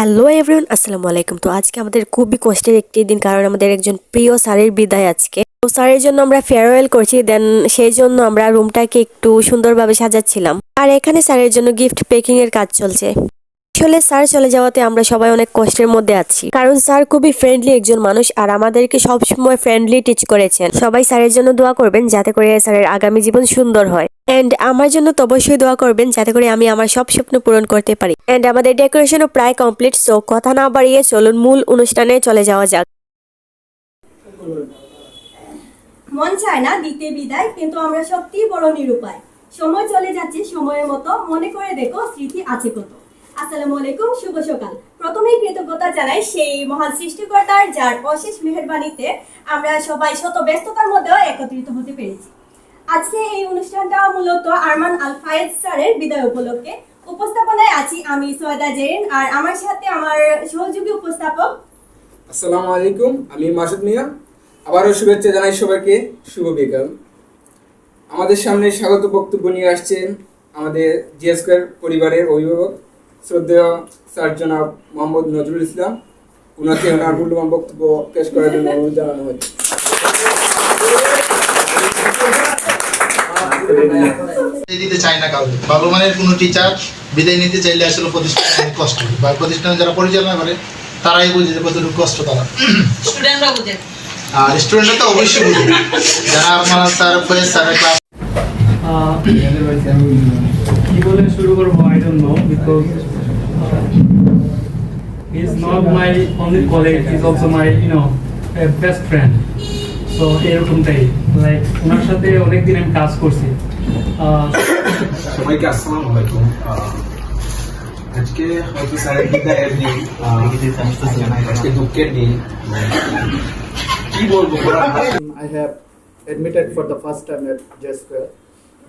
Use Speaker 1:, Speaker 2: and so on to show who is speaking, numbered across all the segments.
Speaker 1: Hello everyone, আসসালামু আলাইকুম। তো আজকে আমাদের খুবই কষ্টের একটি দিন, কারণ আমাদের একজন প্রিয় স্যারের বিদায় আজকে। তো স্যারের জন্য আমরা ফেয়ারওয়েল করছি, দেন সেই জন্য আমরা রুমটাকে একটু সুন্দরভাবে সাজাচ্ছিলাম। আর এখানে স্যারের জন্য গিফট প্যাকিং এর কাজ চলছে। আসলে স্যার চলে যাওয়াতে আমরা সবাই অনেক কষ্টের মধ্যে আছি, কারণ স্যার খুবই ফ্রেন্ডলি একজন মানুষ আর আমাদেরকে সবসময় ফ্রেন্ডলি টিচ করেছেন। সবাই স্যারের জন্য দোয়া করবেন যাতে করে স্যারের আগামী জীবন সুন্দর হয়। এন্ড আমার জন্য তো অবশ্যই দোয়া করবেন যাতে করে আমি আমার সব স্বপ্ন পূরণ করতে পারি। এন্ড আমাদের ডেকোরেশনও প্রায় কমপ্লিট, সো কথা না বাড়িয়ে চলুন মূল অনুষ্ঠানে চলে যাওয়া যাক।
Speaker 2: মন চায় না দিতে বিদায়, কিন্তু আমরা সত্যিই বড় নিরুপায়। সময় চলে যাচ্ছে সময়ের মতো, মনে করে দেখো স্মৃতি আছে কত। আসসালামু আলাইকুম, শুভ সকাল। প্রথমেই কৃতজ্ঞতা জানাই সেই মহান সৃষ্টিকর্তার, যার অশেষ মেহেরবানিতে আমরা সবাই শত ব্যস্ততার মধ্যেও একত্রিত হতে পেরেছি। আজকে এই অনুষ্ঠানটা মূলত আরমান আল ফায়েজ স্যারের বিদায় উপলক্ষে। উপস্থাপনায় আছি আমি সৈয়দা জেরিন, আর আমার সাথে আমার সহযোগী উপস্থাপক।
Speaker 3: আসসালামু আলাইকুম, আমি মাসুদ মিয়া। আবারও শুভেচ্ছা জানাই সবাইকে, শুভ বিকাল। আমাদের সামনে স্বাগত বক্তব্য নিয়ে আসছেন আমাদের জিএ স্কয়ার পরিবারের অভিভাবক শ্রদ্ধেয় স্যার জনাব মোহাম্মদ নজরুল ইসলাম। ওনাকে ওনার মূল্যবান বক্তব্য পেশ করার জন্য অনুরোধ জানানো হচ্ছে।
Speaker 4: দিতে চায় না কাউকে। ভালো মানের কোনো টিচার বিদায় নিতে চাইলে আসলে প্রতিষ্ঠানের কষ্ট, বা প্রতিষ্ঠানে যারা পরিচালনা করে তারাই বুঝে যে কতটুকু কষ্ট তারা।
Speaker 5: স্টুডেন্টরা বুঝে,
Speaker 4: আর স্টুডেন্টরা তো অবশ্যই বুঝে, যারা আমার স্যার ফয়েজ স্যারের ক্লাস।
Speaker 6: কি বলে শুরু করবো I don't know, because he's not my only colleague, he's also my a best friend. So এরকমটাই, লাইক ওনার সাথে অনেকদিন আমি কাজ করছি।
Speaker 7: সবাইকে আসসালামু আলাইকুম। আজকে হয়তো স্যারের বিদায়ের দিন, আজকে দুঃখের দিন। কি বলবো,
Speaker 8: I have admitted for the first time at J Square.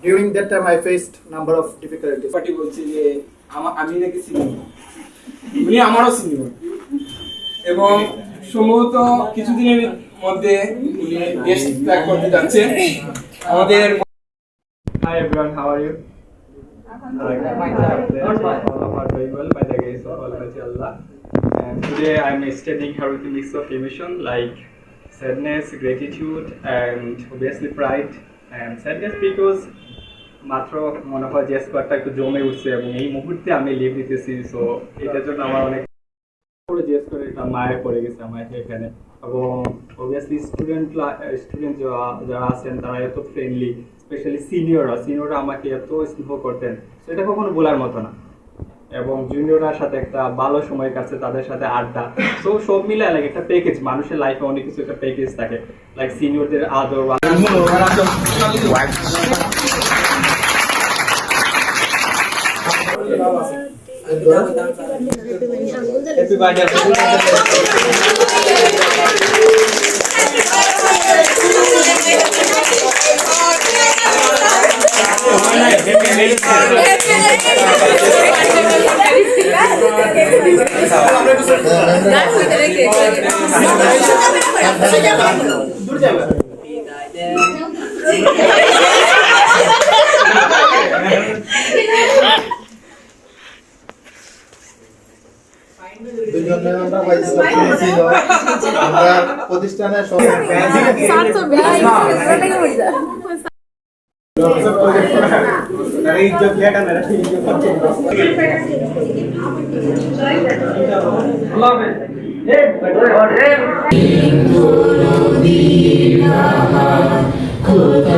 Speaker 8: During that time, I faced number of difficulties.
Speaker 3: Party বলছি যে আমি নাকি সিনিয়র, উনি আমারও সিনিয়র, এবং সম্ভবত কিছুদিনের মধ্যে উনি গেস্ট ত্যাগ করতে যাচ্ছেন আমাদের।
Speaker 6: Hi everyone, how are you? All are very well by the grace of Almighty Allah. And today I'm extending her with a mix of emotion like sadness, gratitude, and obviously pride. And sadness because মাত্র মনে হয় যে স্কোয়াডটা একটু জমে উঠছে এবং এই মুহূর্তে আমি লিভ দিতেছি, সো এটার জন্য আমার অনেক পুরো জেস করে একটা মায়ের পড়ে গেছে আমার এখানে। এবং অবভিয়াসলি স্টুডেন্ট যারা আছেন তারা এত ফ্রেন্ডলি, স্পেশালি সিনিয়ররা আমাকে এত স্নেহ করতেন, সেটা কখনো বলার মতো না। এবং জুনিয়ররা সাথে একটা ভালো সময় কাটছে, তাদের সাথে আড্ডা, সো সব মিলে লাইক একটা প্যাকেজ। মানুষের লাইফে অনেক কিছু একটা প্যাকেজ থাকে, লাইক সিনিয়রদের আদর। Happy birthday.
Speaker 4: আমরা প্রতিষ্ঠানের
Speaker 9: খুদা